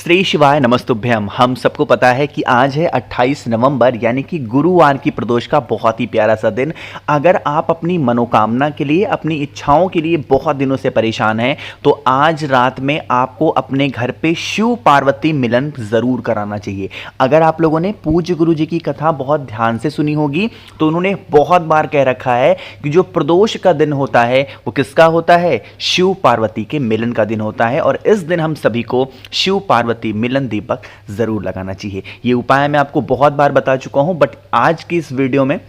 श्री शिवाय नमस्तुभ्यम। हम सबको पता है कि आज है 28 नवंबर यानी कि गुरुवार की प्रदोष का बहुत ही प्यारा सा दिन। अगर आप अपनी मनोकामना के लिए, अपनी इच्छाओं के लिए बहुत दिनों से परेशान हैं तो आज रात में आपको अपने घर पे शिव पार्वती मिलन ज़रूर कराना चाहिए। अगर आप लोगों ने पूज्य गुरु जी की कथा बहुत ध्यान से सुनी होगी तो उन्होंने बहुत बार कह रखा है कि जो प्रदोष का दिन होता है वो किसका होता है? शिव पार्वती के मिलन का दिन होता है। और इस दिन हम सभी को शिव पार्वती मिलन दीपक जरूर लगाना चाहिए। ये उपाय मैं आपको बहुत बार बता चुका हूं, बट आज की इस वीडियो में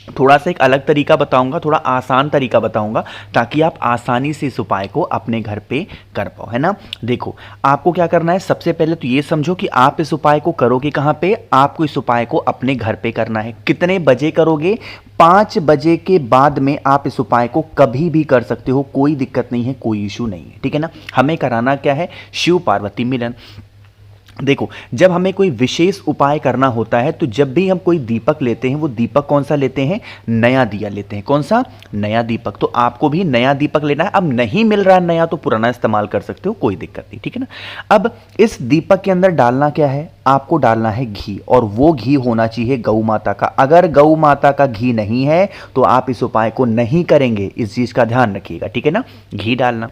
थोड़ा सा एक अलग तरीका बताऊंगा, थोड़ा आसान तरीका बताऊंगा ताकि आप आसानी से इस उपाय को अपने घर पे कर पाओ, है ना। देखो, आपको क्या करना है, सबसे पहले तो ये समझो कि आप इस उपाय को करोगे कहां पे? आपको इस उपाय को अपने घर पे करना है। कितने बजे करोगे? 5 बजे के बाद में आप इस उपाय को कभी भी कर सकते हो, कोई दिक्कत नहीं है, कोई इशू नहीं है, ठीक है ना। हमें कराना क्या है? शिव पार्वती मिलन। देखो, जब हमें कोई विशेष उपाय करना होता है तो जब भी हम कोई दीपक लेते हैं, वो दीपक कौन सा लेते हैं? नया दिया लेते हैं। कौन सा? नया दीपक। तो आपको भी नया दीपक लेना है। अब नहीं मिल रहा नया तो पुराना इस्तेमाल कर सकते हो, कोई दिक्कत नहीं, ठीक है ना। अब इस दीपक के अंदर डालना क्या है? आपको डालना है घी, और वो घी होना चाहिए गौ माता का। अगर गौ माता का घी नहीं है तो आप इस उपाय को नहीं करेंगे, इस चीज का ध्यान रखिएगा, ठीक है ना। घी डालना।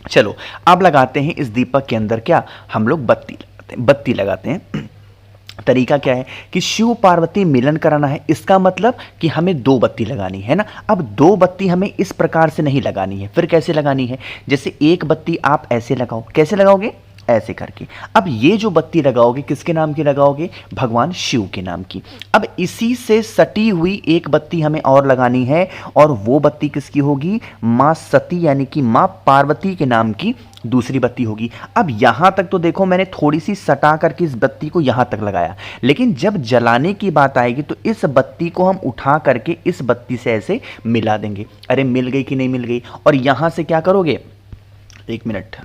चलो, अब लगाते हैं इस दीपक के अंदर क्या? हम लोग बत्ती लगाते हैं। तरीका क्या है कि शिव पार्वती मिलन कराना है, इसका मतलब कि हमें 2 बत्ती लगानी है ना। अब 2 बत्ती हमें इस प्रकार से नहीं लगानी है। फिर कैसे लगानी है? जैसे एक बत्ती आप ऐसे लगाओ। कैसे लगाओगे? ऐसे करके। अब ये जो बत्ती लगाओगे किसके नाम की लगाओगे? भगवान शिव के नाम की। अब इसी से सटी हुई एक बत्ती हमें और लगानी है, और वो बत्ती किसकी होगी? मां सती यानी कि मां पार्वती के नाम की दूसरी बत्ती होगी। अब यहां तक तो देखो, मैंने थोड़ी सी सटा करके इस बत्ती को यहां तक लगाया, लेकिन जब जलाने की बात आएगी तो इस बत्ती को हम उठा करके इस बत्ती से ऐसे मिला देंगे। अरे मिल गई कि नहीं मिल गई? और यहां से क्या करोगे? 1 मिनट,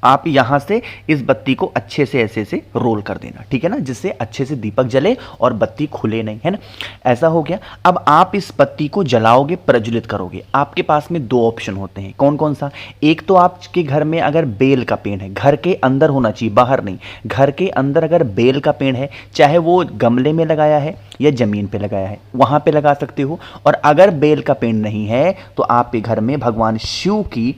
आप यहां से इस बत्ती को अच्छे से ऐसे से रोल कर देना, ठीक है ना, जिससे अच्छे से दीपक जले और बत्ती खुले नहीं, है ना। ऐसा हो गया। अब आप इस बत्ती को जलाओगे, प्रज्वलित करोगे। आपके पास में 2 ऑप्शन होते हैं। कौन कौन सा? एक तो आपके घर में अगर बेल का पेड़ है, घर के अंदर होना चाहिए, बाहर नहीं, घर के अंदर अगर बेल का पेड़ है, चाहे वो गमले में लगाया है या जमीन पे लगाया है, वहां पे लगा सकते हो। और अगर बेल का पेड़ नहीं है तो आपके घर में भगवान शिव की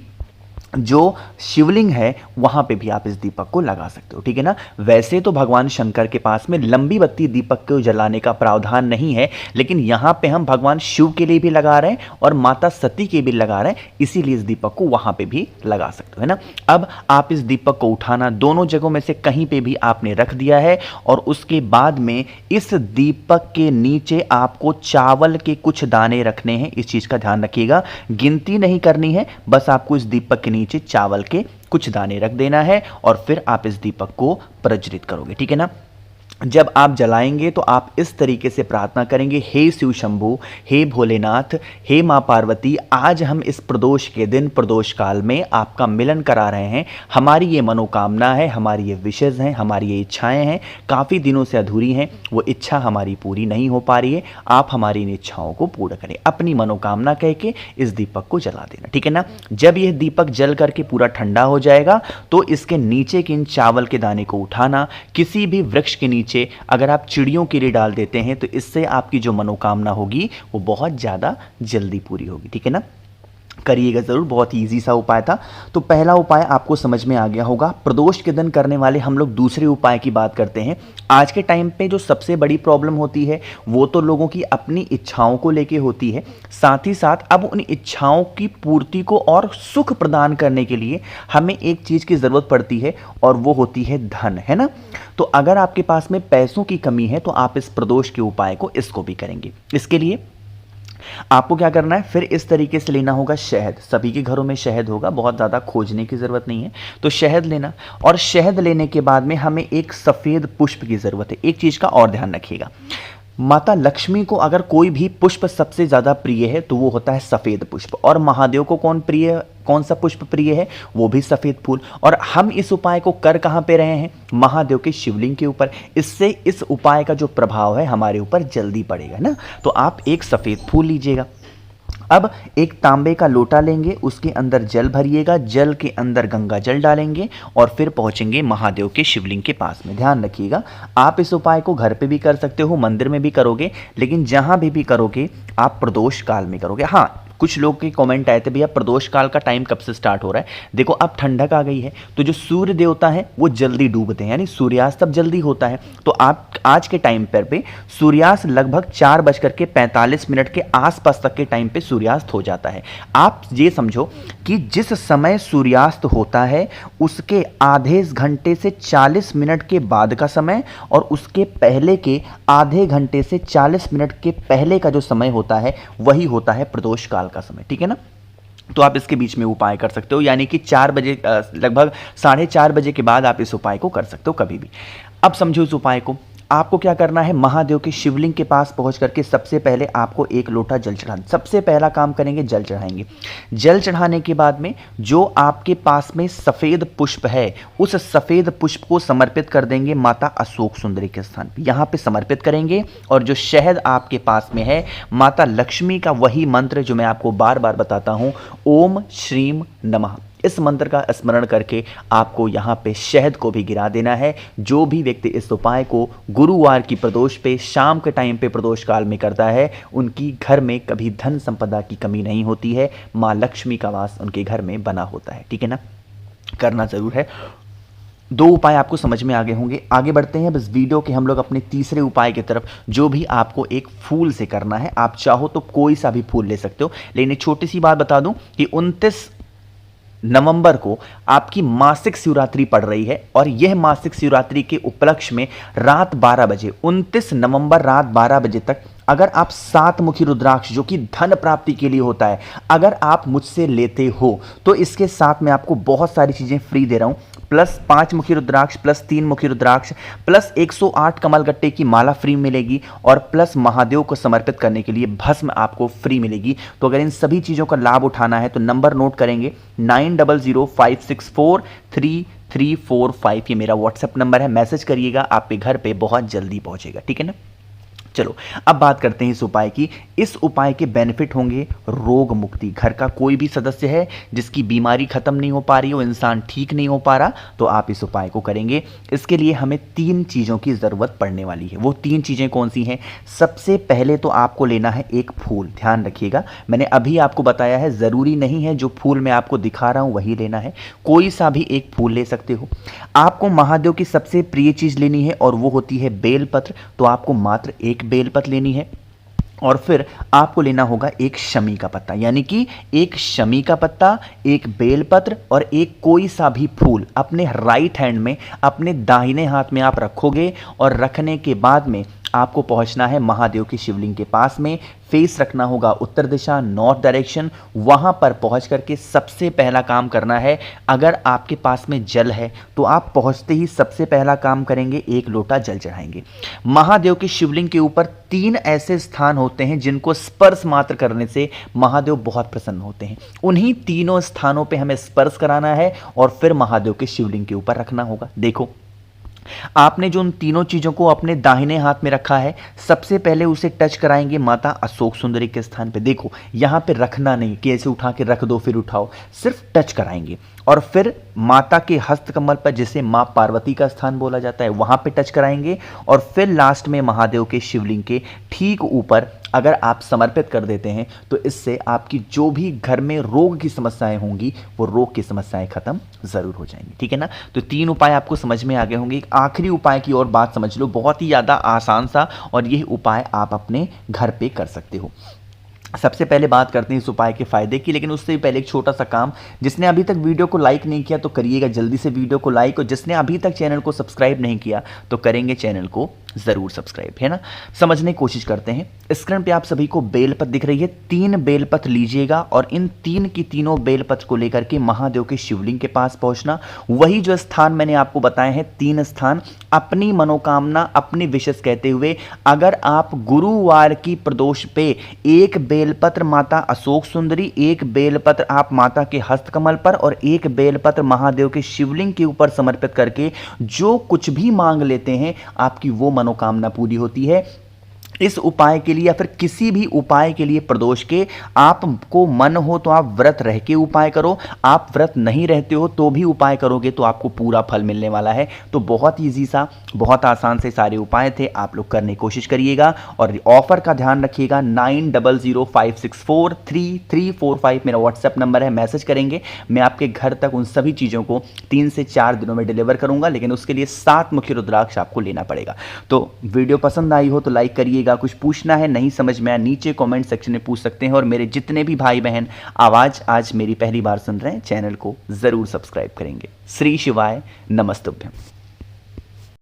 जो शिवलिंग है वहां पे भी आप इस दीपक को लगा सकते हो, ठीक है ना। वैसे तो भगवान शंकर के पास में लंबी बत्ती दीपक को जलाने का प्रावधान नहीं है, लेकिन यहां पे हम भगवान शिव के लिए भी लगा रहे हैं और माता सती के भी लगा रहे हैं, इसीलिए इस दीपक को वहां पे भी लगा सकते हो, है ना। अब आप इस दीपक को उठाना, दोनों जगहों में से कहीं पे भी आपने रख दिया है, और उसके बाद में इस दीपक के नीचे आपको चावल के कुछ दाने रखने हैं। इस चीज का ध्यान रखिएगा, गिनती नहीं करनी है, बस आपको इस दीपक के नीचे चावल के कुछ दाने रख देना है, और फिर आप इस दीपक को प्रज्वलित करोगे, ठीक है ना। जब आप जलाएंगे तो आप इस तरीके से प्रार्थना करेंगे, हे शिव शंभु, हे भोलेनाथ, हे मां पार्वती, आज हम इस प्रदोष के दिन, प्रदोष काल में आपका मिलन करा रहे हैं। हमारी ये मनोकामना है, हमारी ये विशेष हैं, हमारी ये इच्छाएं हैं, काफ़ी दिनों से अधूरी हैं, वो इच्छा हमारी पूरी नहीं हो पा रही है। आप हमारी इन इच्छाओं को पूर्ण करें। अपनी मनोकामना कह के इस दीपक को जला देना, ठीक है ना। जब यह दीपक जल करके पूरा ठंडा हो जाएगा तो इसके नीचे के इन चावल के दाने को उठाना, किसी भी वृक्ष के नीचे अगर आप चिड़ियों के लिए डाल देते हैं तो इससे आपकी जो मनोकामना होगी वो बहुत ज़्यादा जल्दी पूरी होगी, ठीक है ना। करिएगा ज़रूर, बहुत ही ईजी सा उपाय था। तो पहला उपाय आपको समझ में आ गया होगा। प्रदोष के दिन करने वाले हम लोग दूसरे उपाय की बात करते हैं। आज के टाइम पे जो सबसे बड़ी प्रॉब्लम होती है वो तो लोगों की अपनी इच्छाओं को लेके होती है, साथ ही साथ अब उन इच्छाओं की पूर्ति को और सुख प्रदान करने के लिए हमें एक चीज़ की ज़रूरत पड़ती है, और वो होती है धन, है ना। तो अगर आपके पास में पैसों की कमी है तो आप इस प्रदोष के उपाय को, इसको भी करेंगे। इसके लिए आपको क्या करना है? फिर इस तरीके से लेना होगा शहद। सभी के घरों में शहद होगा, बहुत ज़्यादा खोजने की ज़रूरत नहीं है। तो शहद लेना, और शहद लेने के बाद में हमें एक सफ़ेद पुष्प की ज़रूरत है। एक चीज़ का और ध्यान रखिएगा, माता लक्ष्मी को अगर कोई भी पुष्प सबसे ज़्यादा प्रिय है तो वो होता है सफ़ेद पुष्प, और महादेव को कौन सा पुष्प प्रिय है? वो भी सफ़ेद फूल। और हम इस उपाय को कर कहाँ पे रहे हैं? महादेव के शिवलिंग के ऊपर। इससे इस उपाय का जो प्रभाव है हमारे ऊपर जल्दी पड़ेगा ना। तो आप एक सफ़ेद फूल लीजिएगा, अब एक तांबे का लोटा लेंगे, उसके अंदर जल भरिएगा, जल के अंदर गंगा जल डालेंगे और फिर पहुंचेंगे महादेव के शिवलिंग के पास में। ध्यान रखिएगा, आप इस उपाय को घर पे भी कर सकते हो, मंदिर में भी करोगे, लेकिन जहां भी करोगे आप प्रदोष काल में करोगे। हाँ, कुछ लोग के कमेंट आए थे, भैया प्रदोष काल का टाइम कब से स्टार्ट हो रहा है? देखो अब ठंडक आ गई है तो जो सूर्य देवता है वो जल्दी डूबते हैं, यानी सूर्यास्त तब जल्दी होता है। तो आप आज के टाइम पर पे सूर्यास्त लगभग 4:45 के आसपास तक के टाइम पे सूर्यास्त हो जाता है। आप ये समझो कि जिस समय सूर्यास्त होता है उसके आधे घंटे से 40 मिनट के बाद का समय और उसके पहले के आधे घंटे से 40 मिनट के पहले का जो समय होता है वही होता है प्रदोष काल का समय। ठीक है ना? तो आप इसके बीच में उपाय कर सकते हो, यानी कि 4 बजे लगभग 4:30 बजे के बाद आप इस उपाय को कर सकते हो कभी भी। अब समझो इस उपाय को, आपको क्या करना है, महादेव के शिवलिंग के पास पहुंच करके सबसे पहले आपको एक लोटा जल चढ़ाना। सबसे पहला काम करेंगे, जल चढ़ाएंगे। जल चढ़ाने के बाद में जो आपके पास में सफ़ेद पुष्प है उस सफ़ेद पुष्प को समर्पित कर देंगे माता अशोक सुंदरी के स्थान पे, यहाँ पे समर्पित करेंगे। और जो शहद आपके पास में है माता लक्ष्मी का वही मंत्र जो मैं आपको बार बार बताता हूँ, ओम श्रीम नमः, इस मंत्र का स्मरण करके आपको यहाँ पे शहद को भी गिरा देना है। जो भी व्यक्ति इस उपाय को गुरुवार की प्रदोष पे शाम के टाइम पे प्रदोष काल में करता है उनकी घर में कभी धन संपदा की कमी नहीं होती है, माँ लक्ष्मी का वास उनके घर में बना होता है। ठीक है ना? करना जरूर है। 2 उपाय आपको समझ में आ गए होंगे। आगे बढ़ते हैं बस वीडियो के हम लोग अपने तीसरे उपाय की तरफ, जो भी आपको एक फूल से करना है। आप चाहो तो कोई सा भी फूल ले सकते हो, लेकिन एक छोटी सी बात बता दूं कि 29 नवंबर को आपकी मासिक शिवरात्रि पड़ रही है और यह मासिक शिवरात्रि के उपलक्ष्य में रात 12 बजे 29 नवंबर रात 12 बजे तक अगर आप 7 मुखी रुद्राक्ष जो कि धन प्राप्ति के लिए होता है अगर आप मुझसे लेते हो तो इसके साथ मैं आपको बहुत सारी चीजें फ्री दे रहा हूं, प्लस 5 मुखी रुद्राक्ष प्लस 3 मुखी रुद्राक्ष प्लस 108 कमल गट्टे की माला फ्री मिलेगी और प्लस महादेव को समर्पित करने के लिए भस्म आपको फ्री मिलेगी। तो अगर इन सभी चीज़ों का लाभ उठाना है तो नंबर नोट करेंगे 9005643345, ये मेरा व्हाट्सएप नंबर है, मैसेज करिएगा, आपके घर पे बहुत जल्दी पहुंचेगा। ठीक है ना? चलो अब बात करते हैं इस उपाय की। इस उपाय के बेनिफिट होंगे रोग मुक्ति। घर का कोई भी सदस्य है जिसकी बीमारी खत्म नहीं हो पा रही हो, इंसान ठीक नहीं हो पा रहा, तो आप इस उपाय को करेंगे। इसके लिए हमें 3 चीज़ों की ज़रूरत पड़ने वाली है। वो 3 चीज़ें कौन सी हैं? सबसे पहले तो आपको लेना है एक फूल। ध्यान रखिएगा, मैंने अभी आपको बताया है ज़रूरी नहीं है जो फूल मैं आपको दिखा रहा हूँ वही लेना है, कोई सा भी एक फूल ले सकते हो। आपको महादेव की सबसे प्रिय चीज़ लेनी है और वो होती है बेलपत्र। तो आपको मात्र एक बेलपत्र लेनी है और फिर आपको लेना होगा एक शमी का पत्ता, यानी कि एक शमी का पत्ता, एक बेलपत्र और एक कोई सा भी फूल अपने राइट हैंड में, अपने दाहिने हाथ में आप रखोगे और रखने के बाद में आपको पहुंचना है महादेव की शिवलिंग के पास में। फेस रखना होगा उत्तर दिशा, नॉर्थ डायरेक्शन। वहां पर पहुंच करके सबसे पहला काम करना है, अगर आपके पास में जल है तो आप पहुंचते ही सबसे पहला काम करेंगे एक लोटा जल चढ़ाएंगे। महादेव की शिवलिंग के ऊपर 3 ऐसे स्थान होते हैं जिनको स्पर्श मात्र करने से महादेव बहुत प्रसन्न होते हैं। उन्हीं तीनों स्थानों पे हमें स्पर्श कराना है और फिर महादेव के शिवलिंग के ऊपर रखना होगा। देखो आपने जो उन तीनों चीजों को अपने दाहिने हाथ में रखा है, सबसे पहले उसे टच कराएंगे माता अशोक सुंदरी के स्थान पे। देखो यहां पे रखना नहीं कि ऐसे उठा के रख दो फिर उठाओ, सिर्फ टच कराएंगे। और फिर माता के हस्त कमल पर, जिसे मां पार्वती का स्थान बोला जाता है, वहां पे टच कराएंगे और फिर लास्ट में महादेव के शिवलिंग के ठीक ऊपर अगर आप समर्पित कर देते हैं तो इससे आपकी जो भी घर में रोग की समस्याएं होंगी वो रोग की समस्याएं खत्म जरूर हो जाएंगी। ठीक है ना? तो 3 उपाय आपको समझ में आ गए होंगे। एक आखिरी उपाय की और बात समझ लो, बहुत ही ज़्यादा आसान सा, और यह उपाय आप अपने घर पे कर सकते हो। सबसे पहले बात करते हैं इस उपाय के फायदे की, लेकिन उससे पहले एक छोटा सा काम, जिसने अभी तक वीडियो को लाइक नहीं किया तो करिएगा जल्दी से वीडियो को लाइक, और जिसने अभी तक चैनल को सब्सक्राइब नहीं किया तो करेंगे चैनल को जरूर सब्सक्राइब, है ना? समझने की कोशिश करते हैं। स्क्रीन पे आप सभी को बेलपत्र दिख रही है, 3 बेलपत्र लीजिएगा और इन 3 की तीनों बेलपत्र को लेकर के महादेव के शिवलिंग के पास पहुंचना। वही जो स्थान मैंने आपको बताए हैं 3 स्थान, अपनी मनोकामना, अपनी विशेष कहते हुए अगर आप गुरुवार की प्रदोष पे एक बेलपत्र माता अशोक सुंदरी, एक बेलपत्र आप माता के हस्तकमल पर और एक बेलपत्र महादेव के शिवलिंग के ऊपर समर्पित करके जो कुछ भी मांग लेते हैं आपकी वो मनोकामना पूरी होती है। इस उपाय के लिए या फिर किसी भी उपाय के लिए प्रदोष के आपको मन हो तो आप व्रत रह के उपाय करो, आप व्रत नहीं रहते हो तो भी उपाय करोगे तो आपको पूरा फल मिलने वाला है। तो बहुत ईजी सा, बहुत आसान से सारे उपाय थे, आप लोग करने की कोशिश करिएगा। और ऑफर का ध्यान रखिएगा, 9005643345 मेरा व्हाट्सएप नंबर है, मैसेज करेंगे, मैं आपके घर तक उन सभी चीज़ों को 3 से 4 दिनों में डिलीवर करूंगा, लेकिन उसके लिए 7 मुख्य रुद्राक्ष आपको लेना पड़ेगा। तो वीडियो पसंद आई हो तो लाइक करिएगा, कुछ पूछना है नहीं समझ में आया नीचे कमेंट सेक्शन में पूछ सकते हैं। और मेरे जितने भी भाई बहन आवाज आज मेरी पहली बार सुन रहे हैं, चैनल को जरूर सब्सक्राइब करेंगे। श्री शिवाय नमस्तुभ्यम।